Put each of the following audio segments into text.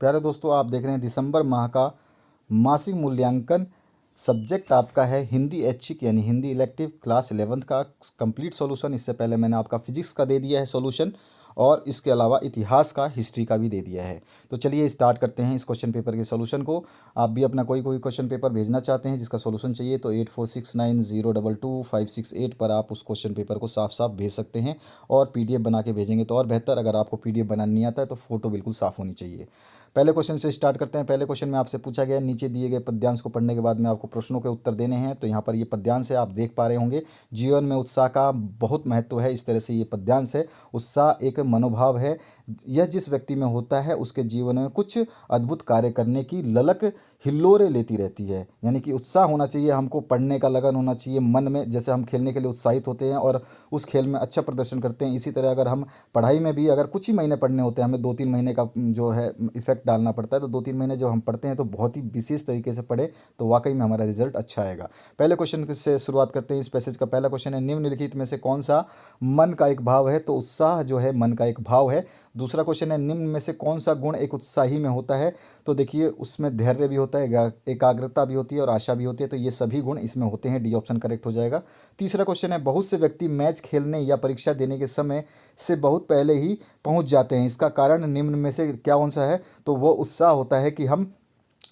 प्यारे दोस्तों, आप देख रहे हैं दिसंबर माह का मासिक मूल्यांकन। सब्जेक्ट आपका है हिंदी ऐच्छिक यानी हिंदी इलेक्टिव क्लास 11th का कंप्लीट सॉल्यूशन। इससे पहले मैंने आपका फिजिक्स का दे दिया है सॉल्यूशन, और इसके अलावा इतिहास का, हिस्ट्री का भी दे दिया है। तो चलिए स्टार्ट करते हैं इस क्वेश्चन पेपर के सॉल्यूशन को। आप भी अपना कोई कोई क्वेश्चन पेपर भेजना चाहते हैं जिसका सॉल्यूशन चाहिए तो 8469022568 पर आप उस क्वेश्चन पेपर को साफ साफ भेज सकते हैं, और पीडीएफ बना के भेजेंगे तो और बेहतर। अगर आपको पीडीएफ बनाना नहीं आता है तो फोटो बिल्कुल साफ होनी चाहिए। पहले क्वेश्चन से स्टार्ट करते हैं। पहले क्वेश्चन में आपसे पूछा गया है, नीचे दिए गए पद्यांश को पढ़ने के बाद में आपको प्रश्नों के उत्तर देने हैं। तो यहाँ पर ये पद्यांश है, आप देख पा रहे होंगे। जीवन में उत्साह का बहुत महत्व है, इस तरह से ये पद्यांश है। उत्साह एक मनोभाव है, यह जिस व्यक्ति में होता है उसके जीवन में कुछ अद्भुत कार्य करने की ललक हिल्लोरे लेती रहती है। यानी कि उत्साह होना चाहिए, हमको पढ़ने का लगन होना चाहिए मन में। जैसे हम खेलने के लिए उत्साहित होते हैं और उस खेल में अच्छा प्रदर्शन करते हैं, इसी तरह अगर हम पढ़ाई में भी अगर कुछ ही महीने पढ़ने होते हैं, हमें 2-3 महीने का जो है इफेक्ट डालना पड़ता है, तो 2-3 महीने जब हम पढ़ते हैं तो बहुत ही विशेष तरीके से पढ़े तो वाकई में हमारा रिजल्ट अच्छा आएगा। पहले क्वेश्चन से शुरुआत करते हैं। इस पैसेज का पहला क्वेश्चन है, निम्नलिखित में से कौन सा मन का एक भाव है? तो उत्साह जो है मन का एक भाव है। दूसरा क्वेश्चन है, निम्न में से कौन सा गुण एक उत्साही में होता है? तो देखिए उसमें धैर्य भी होता है, एकाग्रता भी होती है और आशा भी होती है, तो ये सभी गुण इसमें होते हैं। डी ऑप्शन करेक्ट हो जाएगा। तीसरा क्वेश्चन है, बहुत से व्यक्ति मैच खेलने या परीक्षा देने के समय से बहुत पहले ही पहुंच जाते हैं, इसका कारण निम्न में से क्या कौन सा है? तो वो उत्साह होता है कि हम,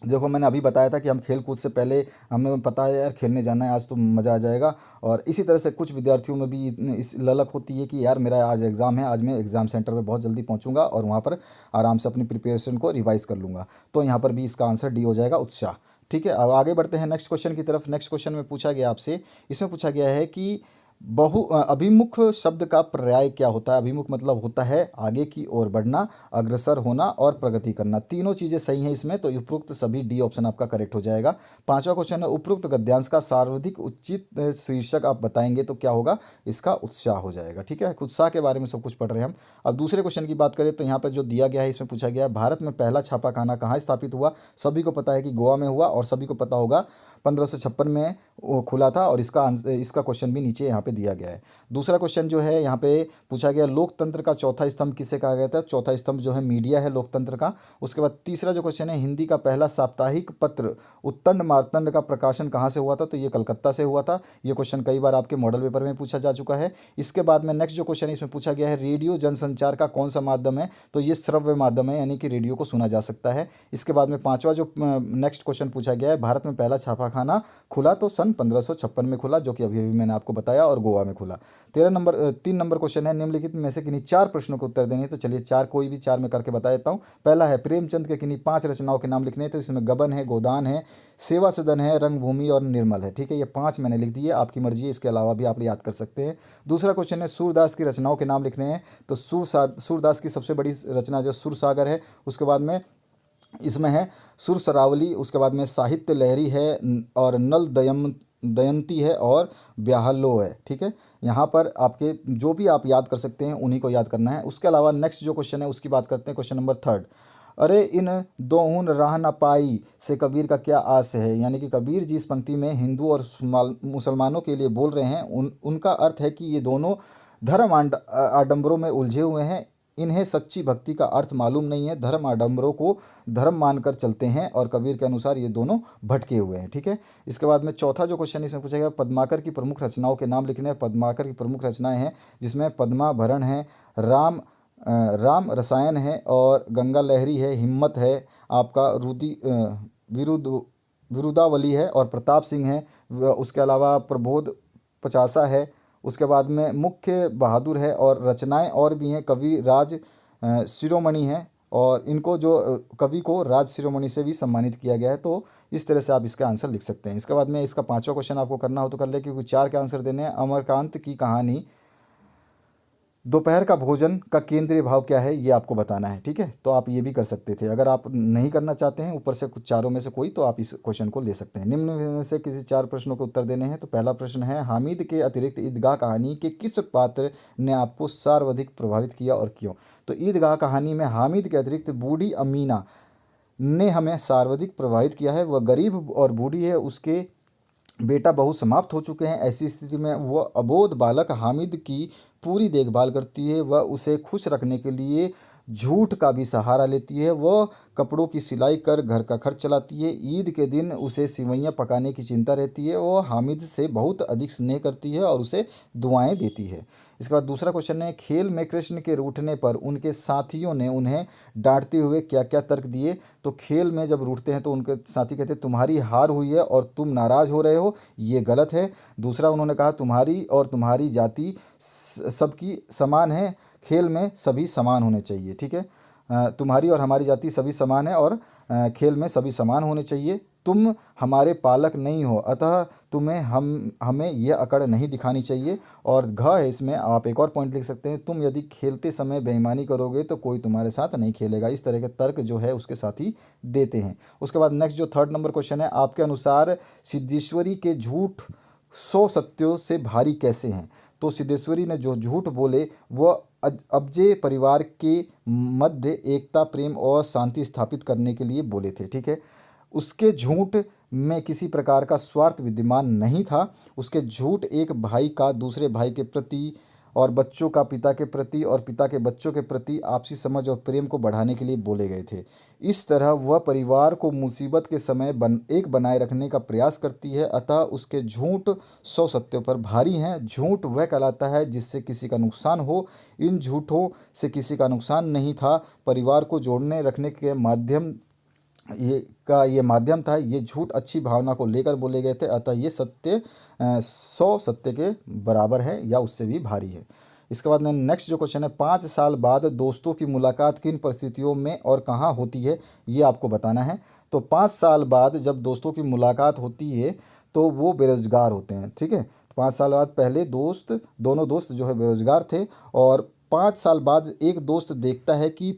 देखो मैंने अभी बताया था कि हम खेल कूद से पहले हमें पता है यार खेलने जाना है, आज तो मज़ा आ जाएगा। और इसी तरह से कुछ विद्यार्थियों में भी इस ललक होती है कि यार मेरा आज एग्ज़ाम है, आज मैं एग्ज़ाम सेंटर पे बहुत जल्दी पहुंचूंगा और वहाँ पर आराम से अपनी प्रिपरेशन को रिवाइज कर लूँगा। तो यहाँ पर भी इसका आंसर डी हो जाएगा, उत्साह। ठीक है, अब आगे बढ़ते हैं नेक्स्ट क्वेश्चन की तरफ। नेक्स्ट क्वेश्चन में पूछा गया आपसे, इसमें पूछा गया है कि अभिमुख शब्द का पर्याय क्या होता है? अभिमुख मतलब होता है आगे की ओर बढ़ना, अग्रसर होना और प्रगति करना। तीनों चीज़ें सही हैं इसमें, तो उपरोक्त सभी डी ऑप्शन आपका करेक्ट हो जाएगा। पांचवा क्वेश्चन है, उपरोक्त गद्यांश का सर्वाधिक उचित शीर्षक आप बताएंगे तो क्या होगा? इसका उत्साह हो जाएगा। ठीक है, उत्साह के बारे में सब कुछ पढ़ रहे हैं हम। अब दूसरे क्वेश्चन की बात करें तो यहाँ पर जो दिया गया है इसमें पूछा गया है, भारत में पहला छापाखाना कहाँ स्थापित हुआ? सभी को पता है कि गोवा में हुआ, और सभी को पता होगा 1556 में वो खुला था, और इसका क्वेश्चन भी नीचे यहाँ पे दिया गया है। दूसरा क्वेश्चन जो है यहाँ पे पूछा गया, लोकतंत्र का चौथा स्तंभ किसे कहा गया था? चौथा स्तंभ जो है मीडिया है लोकतंत्र का। उसके बाद तीसरा जो क्वेश्चन है, हिंदी का पहला साप्ताहिक पत्र उत्तंड मार्तंड का प्रकाशन कहाँ से हुआ था? तो ये कलकत्ता से हुआ था। ये क्वेश्चन कई बार आपके मॉडल पेपर में पूछा जा चुका है। इसके बाद में नेक्स्ट जो क्वेश्चन है इसमें पूछा गया है, रेडियो जनसंचार का कौन सा माध्यम है? तो ये श्रव्य माध्यम है, यानी कि रेडियो को सुना जा सकता है। इसके बाद में पांचवा जो नेक्स्ट क्वेश्चन पूछा गया है, भारत में पहला छापाखाना खुला तो सन 1556 में खुला, जो कि अभी अभी मैंने आपको बताया, और गोवा में खुला। 3 नंबर क्वेश्चन है, निम्नलिखित में से किन्हीं 4 प्रश्नों के उत्तर देने हैं। तो चलिए चार, कोई भी 4 में करके बता देता हूँ। पहला है, प्रेमचंद के किन्हीं 5 रचनाओं के नाम लिखने हैं। तो इसमें गबन है, गोदान है, सेवा सदन है, रंगभूमि और निर्मल है। ठीक है, ये 5 मैंने लिख दिए, आपकी मर्जी है, इसके अलावा भी आप याद कर सकते हैं। दूसरा क्वेश्चन है, सूरदास की रचनाओं के नाम लिखने हैं। तो सूरदास की सबसे बड़ी रचना जो सुरसागर है। उसके बाद में इसमें है सुर सरावली, उसके बाद में साहित्य लहरी है, और नल दयंती है, और ब्याहलो है। ठीक है, यहाँ पर आपके जो भी आप याद कर सकते हैं उन्हीं को याद करना है। उसके अलावा नेक्स्ट जो क्वेश्चन है उसकी बात करते हैं, क्वेश्चन नंबर 3। अरे इन दोहुन राह न पाई से कबीर का क्या आस है? यानी कि कबीर जी इस पंक्ति में हिंदू और मुसलमानों के लिए बोल रहे हैं। उनका अर्थ है कि ये दोनों धर्म आडंबरों में उलझे हुए हैं, इन्हें सच्ची भक्ति का अर्थ मालूम नहीं है, धर्म आडंबरों को धर्म मानकर चलते हैं, और कबीर के अनुसार ये दोनों भटके हुए हैं। ठीक है, इसके बाद में चौथा जो क्वेश्चन इसमें पूछा गया, पद्माकर की प्रमुख रचनाओं के नाम लिखने हैं। पद्माकर की प्रमुख रचनाएं हैं जिसमें पद्माभरण है, राम रसायन है, और गंगा लहरी है, हिम्मत है, आपका विरुद्ध विरुदावली है, और प्रताप सिंह है। उसके अलावा प्रबोध पचासा है। उसके बाद में मुख्य बहादुर है, और रचनाएं और भी हैं। कवि राज शिरोमणि हैं, और इनको जो कवि को राज शिरोमणि से भी सम्मानित किया गया है। तो इस तरह से आप इसका आंसर लिख सकते हैं। इसके बाद में इसका पांचवा क्वेश्चन आपको करना हो तो कर ले, क्योंकि 4 के आंसर देने हैं। अमरकांत की कहानी दोपहर का भोजन का केंद्रीय भाव क्या है, ये आपको बताना है। ठीक है, तो आप ये भी कर सकते थे। अगर आप नहीं करना चाहते हैं ऊपर से कुछ चारों में से कोई, तो आप इस क्वेश्चन को ले सकते हैं। निम्न में से किसी 4 प्रश्नों के उत्तर देने हैं। तो पहला प्रश्न है, हामिद के अतिरिक्त ईदगाह कहानी के किस पात्र ने आपको सर्वाधिक प्रभावित किया और क्यों? तो ईदगाह कहानी में हामिद के अतिरिक्त बूढ़ी अमीना ने हमें सर्वाधिक प्रभावित किया है। वह गरीब और बूढ़ी है, उसके बेटा बहू समाप्त हो चुके हैं। ऐसी स्थिति में वह अबोध बालक हामिद की पूरी देखभाल करती है। वह उसे खुश रखने के लिए झूठ का भी सहारा लेती है। वह कपड़ों की सिलाई कर घर का खर्च चलाती है। ईद के दिन उसे सिवैयाँ पकाने की चिंता रहती है। वह हामिद से बहुत अधिक स्नेह करती है और उसे दुआएं देती है। इसके बाद दूसरा क्वेश्चन है, खेल में कृष्ण के रूठने पर उनके साथियों ने उन्हें डांटते हुए क्या क्या तर्क दिए। तो खेल में जब रूठते हैं तो उनके साथी कहते हैं तुम्हारी हार हुई है और तुम नाराज़ हो रहे हो, ये गलत है। दूसरा उन्होंने कहा तुम्हारी और तुम्हारी जाति सबकी समान है, खेल में सभी समान होने चाहिए। ठीक है, तुम्हारी और हमारी जाति सभी समान है और खेल में सभी समान होने चाहिए। तुम हमारे पालक नहीं हो, अतः तुम्हें हमें यह अकड़ नहीं दिखानी चाहिए। और घ है इसमें आप एक और पॉइंट लिख सकते हैं, तुम यदि खेलते समय बेईमानी करोगे तो कोई तुम्हारे साथ नहीं खेलेगा। इस तरह के तर्क जो है उसके साथी देते हैं। उसके बाद नेक्स्ट जो थर्ड नंबर क्वेश्चन है, आपके अनुसार सिद्धेश्वरी के झूठ 100 सत्यों से भारी कैसे हैं। तो सिद्धेश्वरी ने जो झूठ बोले वह अब्जे परिवार के मध्य एकता, प्रेम और शांति स्थापित करने के लिए बोले थे। ठीक है, उसके झूठ में किसी प्रकार का स्वार्थ विद्यमान नहीं था। उसके झूठ एक भाई का दूसरे भाई के प्रति और बच्चों का पिता के प्रति और पिता के बच्चों के प्रति आपसी समझ और प्रेम को बढ़ाने के लिए बोले गए थे। इस तरह वह परिवार को मुसीबत के समय एक बनाए रखने का प्रयास करती है। अतः उसके झूठ 100 सत्यों पर भारी हैं। झूठ वह कहलाता है जिससे किसी का नुकसान हो। इन झूठों से किसी का नुकसान नहीं था, परिवार को जोड़ने रखने के माध्यम ये माध्यम था। ये झूठ अच्छी भावना को लेकर बोले गए थे। अतः ये सत्य 100 सत्य के बराबर है या उससे भी भारी है। इसके बाद में नेक्स्ट जो क्वेश्चन है, 5 साल बाद दोस्तों की मुलाकात किन परिस्थितियों में और कहाँ होती है, ये आपको बताना है। तो 5 साल बाद जब दोस्तों की मुलाकात होती है तो वो बेरोजगार होते हैं। ठीक है, 5 साल बाद पहले दोनों दोस्त जो है बेरोजगार थे और 5 साल बाद एक दोस्त देखता है कि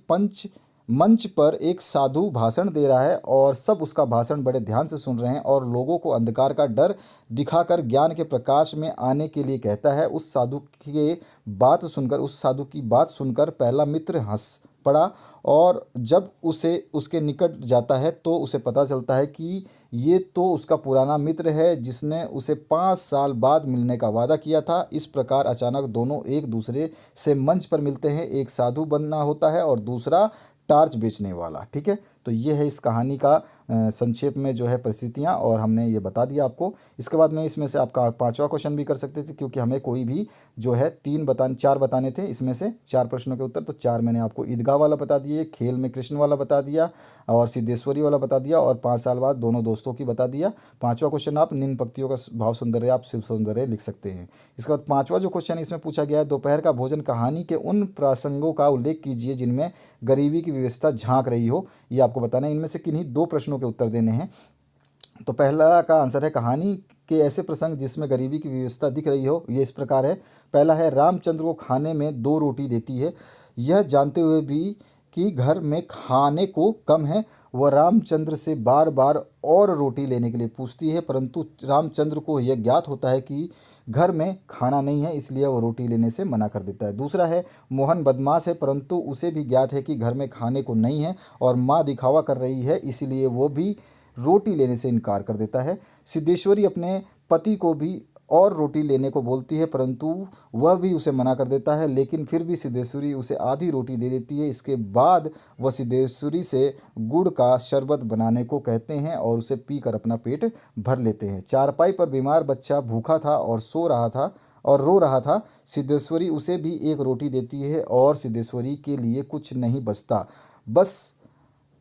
मंच पर एक साधु भाषण दे रहा है और सब उसका भाषण बड़े ध्यान से सुन रहे हैं और लोगों को अंधकार का डर दिखाकर ज्ञान के प्रकाश में आने के लिए कहता है। उस साधु की बात सुनकर पहला मित्र हंस पड़ा और जब उसे उसके निकट जाता है तो उसे पता चलता है कि ये तो उसका पुराना मित्र है जिसने उसे 5 साल बाद मिलने का वादा किया था। इस प्रकार अचानक दोनों एक दूसरे से मंच पर मिलते हैं। एक साधु बनना होता है और दूसरा टार्च बेचने वाला। ठीक है, तो ये है इस कहानी का संक्षेप में जो है परिस्थितियाँ, और हमने ये बता दिया आपको। इसके बाद में इसमें से आपका 5वां क्वेश्चन भी कर सकते थे, क्योंकि हमें कोई भी जो है 4 बताने थे। इसमें से 4 प्रश्नों के उत्तर, तो 4 मैंने आपको ईदगाह वाला बता दिए, खेल में कृष्ण वाला बता दिया और सिद्धेश्वरी वाला बता दिया और 5 साल बाद दोनों दोस्तों की बता दिया। 5वां क्वेश्चन आप निम्न पंक्तियों का भाव सुंदर है आप शिव सौंदर्य लिख सकते हैं। इसके बाद 5वां जो क्वेश्चन इसमें पूछा गया है, दोपहर का भोजन कहानी के उन प्रसंगों का उल्लेख कीजिए जिनमें गरीबी की व्यवस्था झांक रही हो। ये आपको बताना है। इनमें से किन्हीं 2 प्रश्नों के उत्तर देने हैं। तो पहला का आंसर है कहानी के ऐसे प्रसंग जिसमें गरीबी की व्यवस्था दिख रही हो। ये इस प्रकार है। पहला है, रामचंद्र को खाने में 2 रोटी देती है, यह जानते हुए भी कि घर में खाने को कम है। वह रामचंद्र से बार बार और रोटी लेने के लिए पूछती है, परंतु रामचंद्र को यह ज्ञात होता है कि घर में खाना नहीं है, इसलिए वह रोटी लेने से मना कर देता है। दूसरा है, मोहन बदमाश है परंतु उसे भी ज्ञात है कि घर में खाने को नहीं है और माँ दिखावा कर रही है, इसलिए वो भी रोटी लेने से इनकार कर देता है। सिद्धेश्वरी अपने पति को भी और रोटी लेने को बोलती है, परंतु वह भी उसे मना कर देता है, लेकिन फिर भी सिद्धेश्वरी उसे आधी रोटी दे देती है। इसके बाद वह सिद्धेश्वरी से गुड़ का शरबत बनाने को कहते हैं और उसे पीकर अपना पेट भर लेते हैं। चारपाई पर बीमार बच्चा भूखा था और रो रहा था। सिद्धेश्वरी उसे भी एक रोटी देती है और सिद्धेश्वरी के लिए कुछ नहीं बचता, बस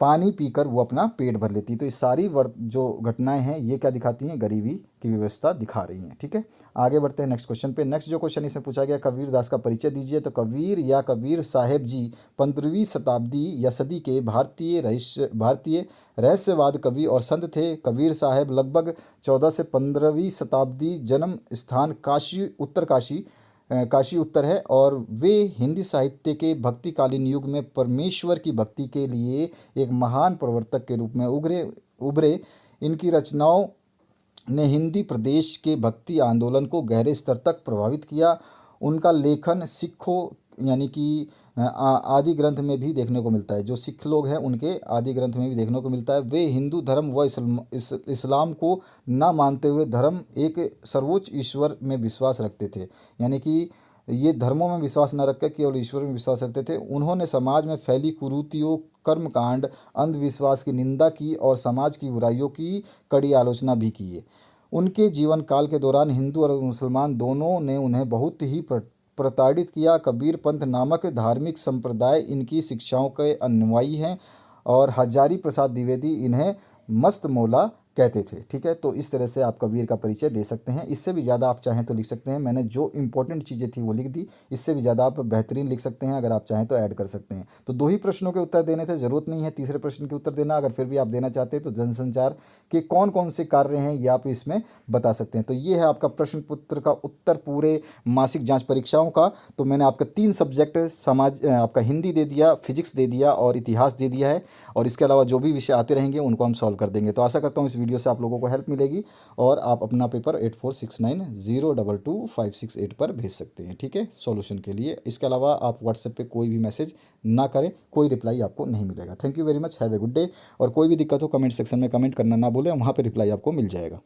पानी पीकर वो अपना पेट भर लेती है। तो ये सारी जो घटनाएं हैं ये क्या दिखाती हैं, गरीबी की व्यवस्था दिखा रही हैं। ठीक है, आगे बढ़ते हैं नेक्स्ट क्वेश्चन पे। नेक्स्ट जो क्वेश्चन इसमें पूछा गया, कबीर दास का परिचय दीजिए। तो कबीर या कबीर साहेब जी 15वीं शताब्दी या सदी के भारतीय रहस्यवाद कवि और संत थे। कबीर साहब लगभग 14 से 15वीं शताब्दी, जन्म स्थान काशी उत्तर है और वे हिंदी साहित्य के भक्तिकालीन युग में परमेश्वर की भक्ति के लिए एक महान प्रवर्तक के रूप में उभरे। इनकी रचनाओं ने हिंदी प्रदेश के भक्ति आंदोलन को गहरे स्तर तक प्रभावित किया। उनका लेखन सिखों यानी कि आदि ग्रंथ में भी देखने को मिलता है। जो सिख लोग हैं उनके आदि ग्रंथ में भी देखने को मिलता है। वे हिंदू धर्म व इस्लाम को ना मानते हुए धर्म एक सर्वोच्च ईश्वर में विश्वास रखते थे। यानी कि ये धर्मों में विश्वास न रखकर केवल ईश्वर में विश्वास रखते थे। उन्होंने समाज में फैली कुरीतियों, कर्मकांड, अंधविश्वास की निंदा की और समाज की बुराइयों की कड़ी आलोचना भी की है। उनके जीवन काल के दौरान हिंदू और मुसलमान दोनों ने उन्हें बहुत ही प्रताड़ित किया। कबीर पंथ नामक धार्मिक संप्रदाय इनकी शिक्षाओं के अनुयायी हैं और हजारी प्रसाद द्विवेदी इन्हें मस्त मौला कहते थे। ठीक है, तो इस तरह से आप कबीर का परिचय दे सकते हैं। इससे भी ज़्यादा आप चाहें तो लिख सकते हैं, मैंने जो इंपॉर्टेंट चीज़ें थी वो लिख दी। इससे भी ज़्यादा आप बेहतरीन लिख सकते हैं, अगर आप चाहें तो ऐड कर सकते हैं। तो 2 ही प्रश्नों के उत्तर देने थे, ज़रूरत नहीं है तीसरे प्रश्न के उत्तर देना। अगर फिर भी आप देना चाहते हैं तो जनसंचार के कौन कौन से कार्य हैं ये आप इसमें बता सकते हैं। तो ये है आपका प्रश्न पत्र का उत्तर पूरे मासिक जाँच परीक्षाओं का। तो मैंने आपका 3 सब्जेक्ट आपका हिंदी दे दिया, फिजिक्स दे दिया और इतिहास दे दिया है, और इसके अलावा जो भी विषय आते रहेंगे उनको हम सॉल्व कर देंगे। तो आशा करता हूँ इस वीडियो से आप लोगों को हेल्प मिलेगी और आप अपना पेपर 8469022568 पर भेज सकते हैं। ठीक है, सॉल्यूशन के लिए। इसके अलावा आप व्हाट्सएप पे कोई भी मैसेज ना करें, कोई रिप्लाई आपको नहीं मिलेगा। Thank you very much, have a good day. और कोई भी दिक्कत हो कमेंट सेक्शन में कमेंट करना ना भूलें, वहाँ पर रिप्लाई आपको मिल जाएगा।